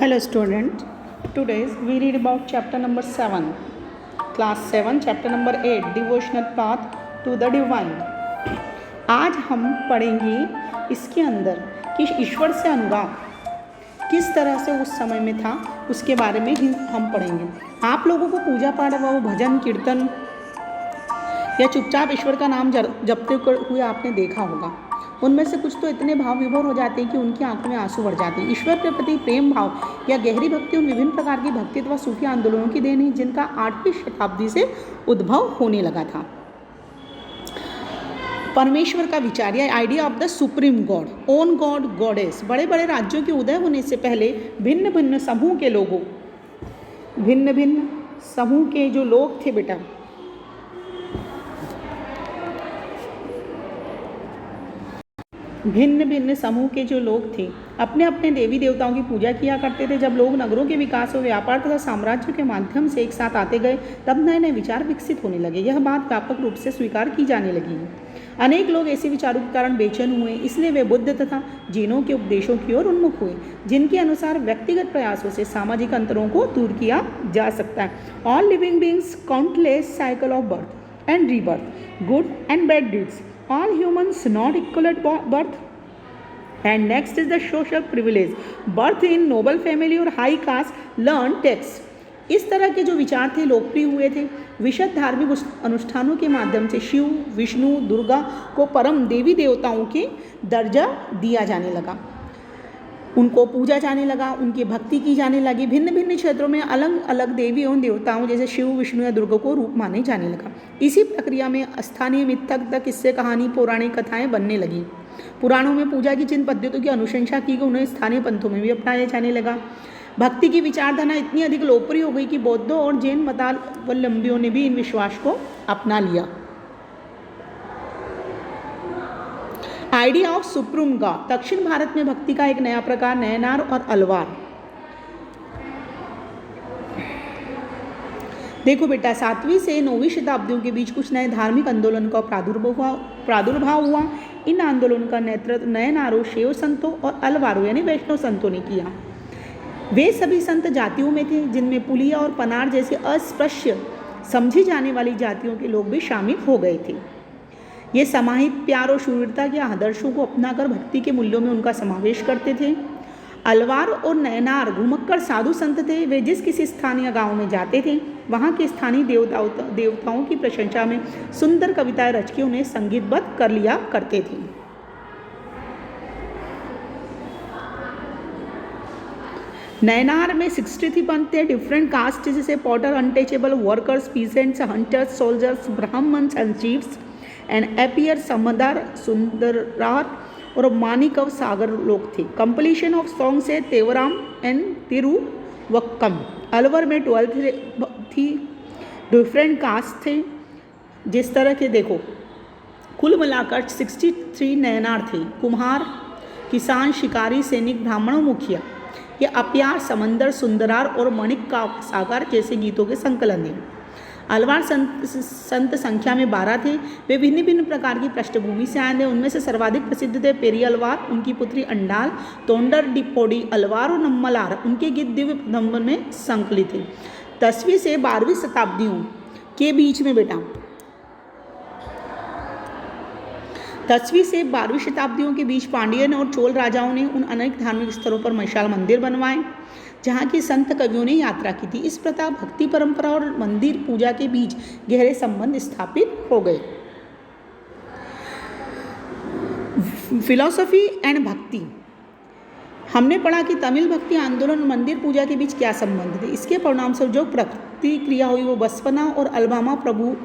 Hello student, today we read about chapter number 7, class 7, chapter number 8, devotional path to the divine. आज हम पढ़ेंगे इसके अंदर कि ईश्वर से अनुराग किस तरह से उस समय में था, उसके बारे में ही हम पढ़ेंगे। आप लोगों को पूजा पाठ व भजन कीर्तन या चुपचाप ईश्वर का नाम जपते हुए आपने देखा होगा। उनमें से कुछ तो इतने भाव विभोर हो जाते हैं कि उनकी आंखों में आंसू भर जाते हैं। ईश्वर के प्रति प्रेम भाव या गहरी भक्ति उन विभिन्न प्रकार की भक्ति व सूफी आंदोलनों की देन है जिनका 8वीं शताब्दी से उद्भव होने लगा था। परमेश्वर का विचार या idea of the supreme God, own God, goddess. बड़े बड़े राज्यों के उदय होने से पहले भिन्न भिन्न समूह के जो लोग थे बेटा, भिन्न भिन्न समूह के जो लोग थे अपने अपने देवी देवताओं की पूजा किया करते थे। जब लोग नगरों के विकास और व्यापार तथा साम्राज्य के माध्यम से एक साथ आते गए तब नए नए विचार विकसित होने लगे। यह बात व्यापक रूप से स्वीकार की जाने लगी। अनेक लोग ऐसे विचारों के कारण बेचैन हुए, इसलिए वे बुद्ध तथा जैनों के उपदेशों की ओर उन्मुख हुए, जिनके अनुसार व्यक्तिगत प्रयासों से सामाजिक अंतरों को दूर किया जा सकता है। All living beings countless cycle of birth and rebirth, good and bad deeds, all humans not equal at birth, and next is the social privilege, birth in noble family or high caste, learn text। इस तरह के जो विचार थे लोकप्रिय हुए थे। विशद धार्मिक अनुष्ठानों के माध्यम से शिव, विष्णु, दुर्गा को परम देवी देवताओं के दर्जा दिया जाने लगा, उनको पूजा जाने लगा, उनकी भक्ति की जाने लगी। भिन्न भिन्न क्षेत्रों में अलग अलग देवी एवं देवताओं जैसे शिव, विष्णु या दुर्गा को रूप माने जाने लगा। इसी प्रक्रिया में स्थानीय मिथक तक किस्से, कहानी, पौराणिक कथाएं बनने लगी। पुराणों में पूजा की जिन पद्धतियों की अनुशंसा की गई उन्हें स्थानीय पंथों में भी अपनाया जाने लगा। भक्ति की विचारधारा इतनी अधिक लोकप्रिय हो गई कि बौद्धों और जैन मतावलंबियों ने भी इन विश्वास को अपना लिया। आइडिया ऑफ सुप्रीम गॉड, दक्षिण भारत में भक्ति का एक नया प्रकार नयनार और अलवार। देखो बेटा, 7वीं से 9वीं शताब्दियों के बीच कुछ नए धार्मिक आंदोलन का प्रादुर्भाव हुआ। इन आंदोलन का नेतृत्व नयनारों, शैव संतों और अलवारों यानी वैष्णव संतों ने किया। वे सभी संत जातियों में थे जिनमें पुलिया और पनार जैसे अस्पृश्य समझी जाने वाली जातियों के लोग भी शामिल हो गए थे। ये समाहित प्यार और शूरता के आदर्शों को अपनाकर भक्ति के मूल्यों में उनका समावेश करते थे। अलवार और नयनार घुमक्कड़ साधु संत थे। वे जिस किसी स्थान या गांव में जाते थे वहां के स्थानीय देवताओं की प्रशंसा में सुंदर कविताएं रच के उन्हें संगीतबद्ध कर लिया करते थे। नयनार में 63 पंथ थे, डिफरेंट कास्ट जैसे potter, untouchable, workers, peasants, hunters, soldiers, brahmins and chiefs and Appar, Sambandar, Sundarar और मानिकव सागर लोग थे। कंप्लीशन ऑफ सॉन्ग से तेवराम एंड तिरुवक्कम। अलवर में 12 थी, डिफरेंट कास्ट थे। जिस तरह के देखो कुल मिलाकर 63 नयनार थे। कुम्हार, किसान, शिकारी, सैनिक, ब्राह्मण, मुखिया। ये अप्यार, समंदर, सुंदरार और मणिक का सागर जैसे गीतों के संकलन हैं। अलवार संत संख्या में 12 थे। वे भिन्न भिन्न प्रकार की पृष्ठभूमि से आए थे। उनमें से सर्वाधिक प्रसिद्ध थे पेरी अलवार, उनकी पुत्री अंडाल, तोंडर डिपोडी अलवार और नम्मलार। उनके गीत दिव्य प्रबंध में संकलित थे। 10वीं से 12वीं शताब्दियों के बीच में बेटा, 10वीं से 12वीं शताब्दियों के बीच पांड्यन और चोल राजाओं ने उन अनेक धार्मिक स्थलों पर मशाल मंदिर बनवाए जहाँ की संत कवियों ने यात्रा की थी। इस प्रकार भक्ति परंपरा और मंदिर पूजा के बीच गहरे संबंध स्थापित हो गए। फिलॉसफी एंड भक्ति, हमने पढ़ा कि तमिल भक्ति आंदोलन और मंदिर पूजा के बीच क्या संबंध थे। इसके परिणाम से जो प्रतिक्रिया हुई वो बसपना और अलबामा प्रभु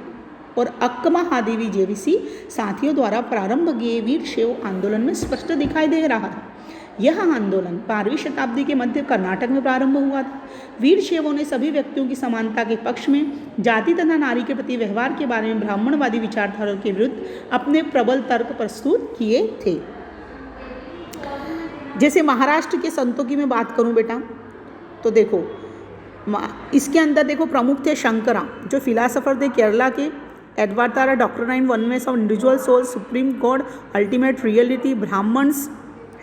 और अक्क महादेवी जैसी साथियों द्वारा प्रारंभ किए वीर शैव आंदोलन में स्पष्ट दिखाई दे रहा था। यह आंदोलन 12वीं शताब्दी के मध्य कर्नाटक में प्रारंभ हुआ था। वीर शैवों ने सभी व्यक्तियों की समानता के पक्ष में, जाति तथा नारी के प्रति व्यवहार के बारे में ब्राह्मणवादी विचारधारा के विरुद्ध अपने प्रबल तर्क प्रस्तुत किए थे। जैसे महाराष्ट्र के संतों की मैं बात करूं बेटा, तो देखो इसके अंदर देखो प्रमुख थे शंकरा जो फिलासफर थे केरला के, Advaita, doctrine, oneness of individual soul, supreme god, ultimate reality, brahmans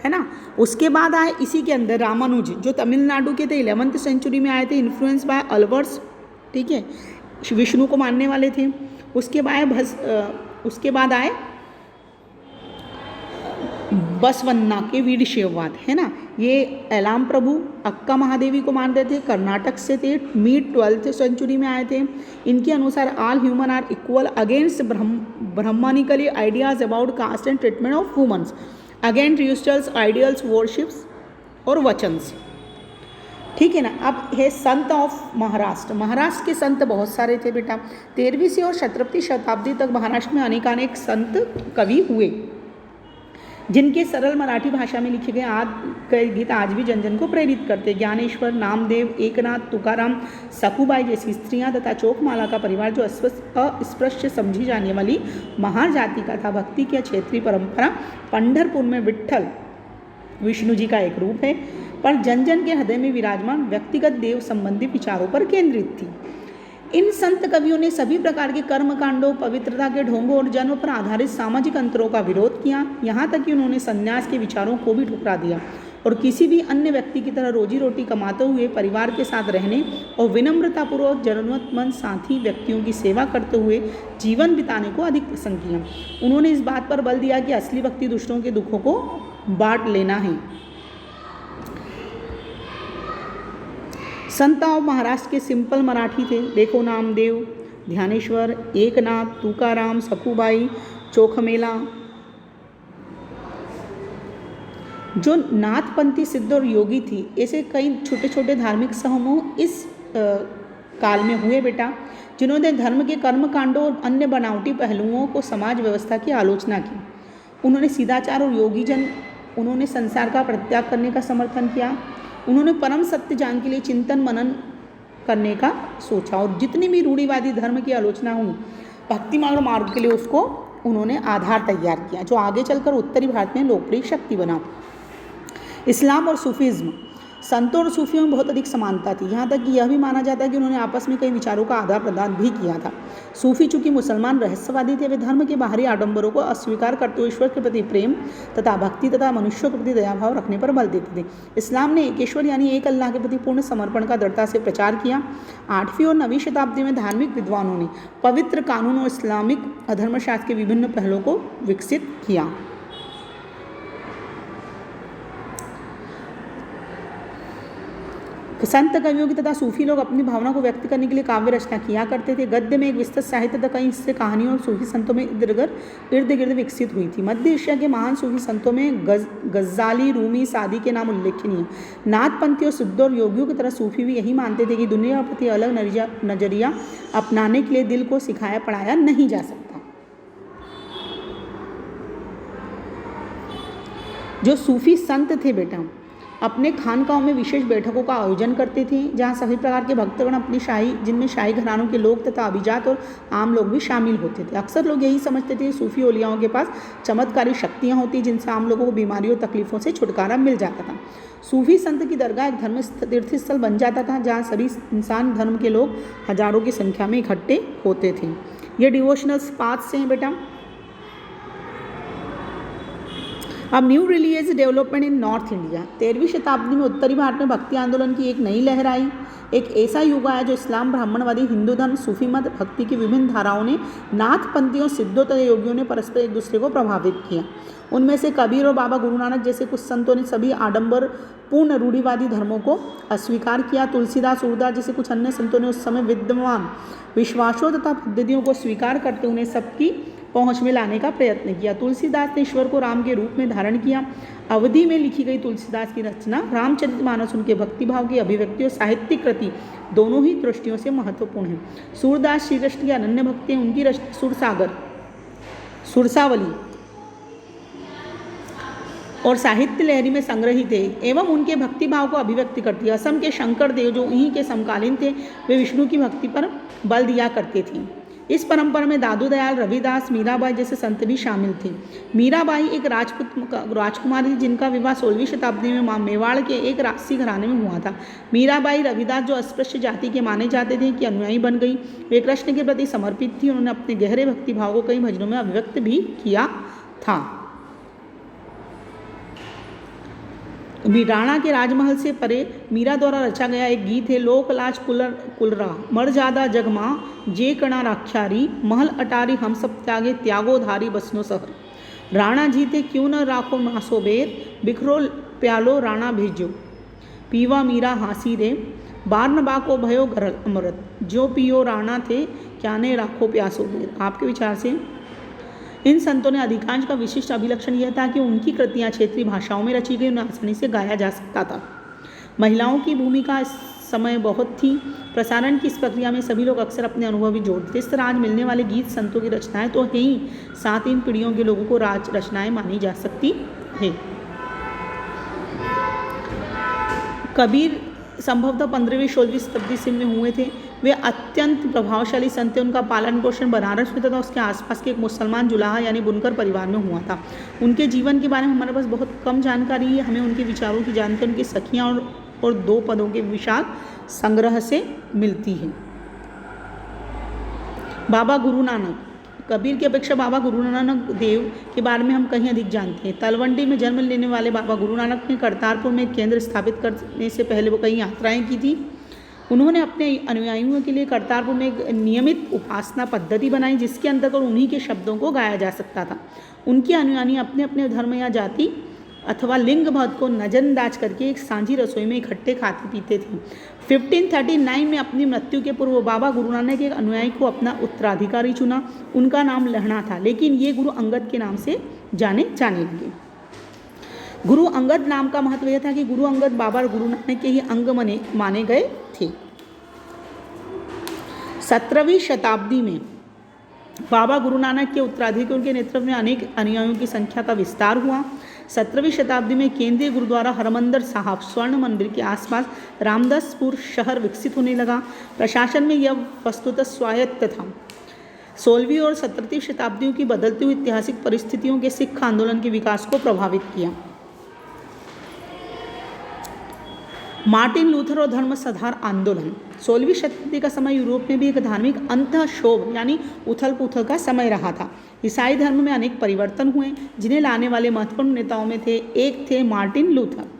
है ना। उसके बाद आए इसी के अंदर रामानुज, जो तमिलनाडु के थे, 11वीं सेंचुरी में आए थे, इन्फ्लुएंस बाय अल्वर्स, ठीक है, विष्णु को मानने वाले थे। उसके बाद आए बसवन्ना के वीरशैववाद, है ना। ये एलाम प्रभु अक्का महादेवी को मानते थे, कर्नाटक से थे, मिड 12th सेंचुरी में आए थे। इनके अनुसार all human are equal against brahmanically ideas about caste and treatment of womens, against rituals, ideals, worships और वचन्स, ठीक है ना। अब है संत ऑफ महाराष्ट्र। महाराष्ट्र के संत बहुत सारे थे बेटा। 13वीं से और 17वीं शताब्दी तक महाराष्ट्र में अनेकानेक संत कवि हुए, जिनके सरल मराठी भाषा में लिखे गए कई गीत आज भी जन जन को प्रेरित करते। ज्ञानेश्वर, नामदेव, एकनाथ, तुकाराम, सखुबाई जैसी स्त्रियां तथा चोकमाला का परिवार जो अस्पृश्य समझी जाने वाली महार जाति का था। भक्ति की क्षेत्रीय परंपरा पंढरपुर में विट्ठल विष्णु जी का एक रूप है, पर जन जन के हृदय में विराजमान व्यक्तिगत देव संबंधी विचारों पर केंद्रित थी। इन संत कवियों ने सभी प्रकार के कर्म कांडों, पवित्रता के ढोंगों और जन्म पर आधारित सामाजिक अंतरों का विरोध किया। यहाँ तक कि उन्होंने संन्यास के विचारों को भी ठुकरा दिया और किसी भी अन्य व्यक्ति की तरह रोजी रोटी कमाते हुए परिवार के साथ रहने और विनम्रतापूर्वक जरूरतमंद साथी व्यक्तियों की सेवा करते हुए जीवन बिताने को अधिक पसंद किया। उन्होंने इस बात पर बल दिया कि असली भक्ति दूसरों के दुखों को बांट लेना है। संत ऑफ महाराष्ट्र के सिंपल मराठी थे। देखो, नामदेव, ध्यानेश्वर, एकनाथ, तुकाराम, सखुबाई, चोखमेला, जो नाथपंथी सिद्ध और योगी थी। ऐसे कई छोटे छोटे धार्मिक समूह इस काल में हुए बेटा, जिन्होंने धर्म के कर्म कांडों और अन्य बनावटी पहलुओं को समाज व्यवस्था की आलोचना की। उन्होंने सीधाचार और योगीजन, उन्होंने संसार का परित्याग करने का समर्थन किया। उन्होंने परम सत्य ज्ञान के लिए चिंतन मनन करने का सोचा और जितनी भी रूढ़िवादी धर्म की आलोचना हुई, भक्ति मार्ग के लिए उसको उन्होंने आधार तैयार किया, जो आगे चलकर उत्तरी भारत में लोकप्रिय शक्ति बना। इस्लाम और सूफीज़्म। संतों और सूफियों में बहुत अधिक समानता थी, यहाँ तक कि यह भी माना जाता है कि उन्होंने आपस में कई विचारों का आदान प्रदान भी किया था। सूफी चूंकि मुसलमान रहस्यवादी थे, वे धर्म के बाहरी आडंबरों को अस्वीकार करते हुए ईश्वर के प्रति प्रेम तथा भक्ति तथा मनुष्यों के प्रति दयाभाव रखने पर बल देते थे। इस्लाम ने एक ईश्वर यानी एक अल्लाह के प्रति पूर्ण समर्पण का दृढ़ता से प्रचार किया। 8वीं और 9वीं शताब्दी में धार्मिक विद्वानों ने पवित्र कानून और इस्लामिक अधर्मशास्त्र के विभिन्न पहलुओं को विकसित किया। संत कवियों की तथा सूफी लोग अपनी भावना को व्यक्त करने के लिए काव्य रचना किया करते थे। गद्य में एक विस्तृत साहित्य तथा कई हिस्से कहानियों और सूफी संतों में इर्द गिर्द विकसित हुई थी। मध्य एशिया के महान सूफी संतों में गज्जाली, रूमी, सादी के नाम उल्लेखनीय। नाथपंथी और सिद्ध और योगियों की तरह सूफी भी यही मानते थे कि दुनिया के प्रति अलग नजरिया अपनाने के लिए दिल को सिखाया पढ़ाया नहीं जा सकता। जो सूफी संत थे बेटा, अपने खानकाहों में विशेष बैठकों का आयोजन करते थे, जहां सभी प्रकार के भक्तगण अपनी जिनमें शाही घरानों के लोग तथा अभिजात और आम लोग भी शामिल होते थे। अक्सर लोग यही समझते थे सूफी औलियाओं के पास चमत्कारी शक्तियां होती, जिनसे आम लोगों को बीमारियों तकलीफों से छुटकारा मिल जाता था। सूफी संत की दरगाह एक धर्म तीर्थस्थल बन जाता था, जहाँ सभी इंसान धर्म के लोग हजारों की संख्या में इकट्ठे होते थे। ये डिवोशनल पाथ से हैं बेटा। अब new religious development in north India. 13वीं शताब्दी में उत्तरी भारत में भक्ति आंदोलन की एक नई लहर आई। एक ऐसा युग आया जो इस्लाम, ब्राह्मणवादी, हिंदू धर्म, सूफी मत, भक्ति की विभिन्न धाराओं ने, नाथपंथियों, सिद्धों तथा योगियों ने परस्पर एक दूसरे को प्रभावित किया। उनमें से कबीर और बाबा गुरु नानक जैसे कुछ संतों ने सभी आडंबर पूर्ण रूढ़िवादी धर्मों को अस्वीकार किया। तुलसीदास, सूरदास जैसे कुछ अन्य संतों ने उस समय विद्यमान विश्वासों तथा पद्धतियों को स्वीकार करते उन्हें सबकी पहुंच में लाने का प्रयत्न किया। तुलसीदास ने ईश्वर को राम के रूप में धारण किया। अवधि में लिखी गई तुलसीदास की रचना रामचरितमानस उनके भक्तिभाव की अभिव्यक्ति और साहित्यिक कृति दोनों ही दृष्टियों से महत्वपूर्ण है। सूरदास श्री कृष्ण की अनन्य भक्ति, उनकी रचना सुरसागर, सुरसावली और साहित्य लहरी में संग्रहित है एवं उनके भक्तिभाव को अभिव्यक्त करती है। असम के शंकर देव, जो उन्हीं के समकालीन थे, वे विष्णु की भक्ति पर बल दिया करते थे। इस परंपरा में दादू दयाल, रविदास, मीराबाई जैसे संत भी शामिल थे। मीराबाई एक राजकुमारी थी, जिनका विवाह 16वीं शताब्दी में मेवाड़ के एक राजसी घराने में हुआ था। मीराबाई रविदास, जो अस्पृश्य जाति के माने जाते थे, की अनुयायी बन गई। वे कृष्ण के प्रति समर्पित थी। उन्होंने अपने गहरे भक्तिभाव को कई भजनों में अभिव्यक्त भी किया था। राणा के राजमहल से परे मीरा द्वारा रचा गया एक गीत है। लोक लाज कुलरा मर जादा जगमा जे कणा राख्यारी महल अटारी हम सब त्यागे त्यागो धारी बसनो सहर। राणा जीते क्यों न राखो मासो बेर बिखरो प्यालो राणा भेजो पीवा मीरा हासी रे बार न बाको भयो गरल अमृत जो पियो राणा थे क्या ने राखो प्यासो बेर। आपके विचार से इन संतों ने अधिकांश का विशिष्ट अभिलक्षण यह था कि उनकी कृतियाँ क्षेत्रीय भाषाओं में रची गई, उन्हें आसानी से गाया जा सकता था। महिलाओं की भूमिका इस समय बहुत थी। प्रसारण की इस प्रक्रिया में सभी लोग अक्सर अपने अनुभव भी जोड़ते। इस तरह आज मिलने वाले गीत संतों की रचनाएं तो है ही, साथ इन पीढ़ियों के लोगों को राज रचनाएं मानी जा सकती है। कबीर संभवतः 15वीं 16वीं शताब्दी से में हुए थे। वे अत्यंत प्रभावशाली संत थे। उनका पालन पोषण बनारस में तथा उसके आसपास के एक मुसलमान जुलाहा यानी बुनकर परिवार में हुआ था। उनके जीवन के बारे में हमारे पास बहुत कम जानकारी है। हमें उनके विचारों की जानकारी उनकी सखियाँ और 2 पदों के विशाल संग्रह से मिलती है। बाबा गुरु नानक, कबीर की अपेक्षा बाबा गुरु नानक देव के बारे में हम कहीं अधिक जानते हैं। तलवंडी में जन्म लेने वाले बाबा गुरु नानक ने करतारपुर में केंद्र स्थापित करने से पहले वो कई यात्राएं की थी। उन्होंने अपने अनुयायियों के लिए करतारपुर में एक नियमित उपासना पद्धति बनाई जिसके अंतर्गत उन्हीं के शब्दों को गाया जा सकता था। उनके अनुयायी अपने अपने धर्म या जाति अथवा लिंग भेद को नजरअंदाज करके एक सांझी रसोई में इकट्ठे खाते पीते थे। 1539 में अपनी मृत्यु के पूर्व बाबा गुरु नानक के एक अनुयायी को अपना उत्तराधिकारी चुना। उनका नाम लहणा था, लेकिन ये गुरु अंगद के नाम से जाने लगे। गुरु अंगद नाम का महत्व यह था कि गुरु अंगद बाबा गुरु नानक के ही अंग माने गए थे। 17वीं शताब्दी में बाबा गुरु नानक के उत्तराधिकारियों के नेतृत्व में अनेक अनुयायियों की संख्या का विस्तार हुआ। 17वीं शताब्दी में केंद्रीय गुरुद्वारा हरमंदिर साहब स्वर्ण मंदिर के आसपास रामदासपुर शहर विकसित होने लगा। प्रशासन में यह वस्तुतः स्वायत्त था। 16वीं और 17वीं शताब्दियों की बदलती हुई ऐतिहासिक परिस्थितियों के सिख आंदोलन के विकास को प्रभावित किया। मार्टिन लूथर और धर्म सुधार आंदोलन। 16वीं शताब्दी का समय यूरोप में भी एक धार्मिक अंतःक्षोभ यानी उथल पुथल का समय रहा था। ईसाई धर्म में अनेक परिवर्तन हुए जिन्हें लाने वाले महत्वपूर्ण नेताओं में एक थे मार्टिन लूथर।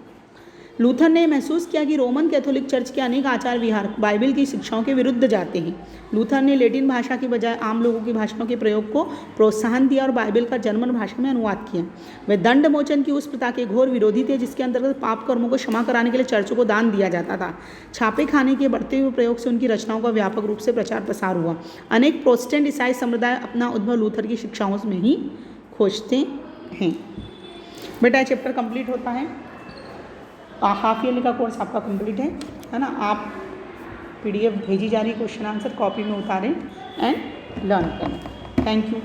लूथर ने महसूस किया कि रोमन कैथोलिक चर्च के अनेक आचार विहार बाइबल की शिक्षाओं के विरुद्ध जाते हैं। लूथर ने लैटिन भाषा के बजाय आम लोगों की भाषाओं के प्रयोग को प्रोत्साहन दिया और बाइबल का जर्मन भाषा में अनुवाद किया। वे दंड मोचन की उस प्रथा के घोर विरोधी थे जिसके अंतर्गत पाप कर्मों को क्षमा कराने के लिए चर्चों को दान दिया जाता था। छापे खाने के बढ़ते हुए प्रयोग से उनकी रचनाओं का व्यापक रूप से प्रचार प्रसार हुआ। अनेक प्रोटेस्टेंट ईसाई समुदाय अपना उद्भव लूथर की शिक्षाओं में ही खोजते हैं। बेटा चैप्टर कंप्लीट होता है। हाफ ईयरली का कोर्स आपका कंप्लीट है ना। आप PDF भेजी जा रही क्वेश्चन आंसर कॉपी में उतारें एंड लर्न करें। Thank you.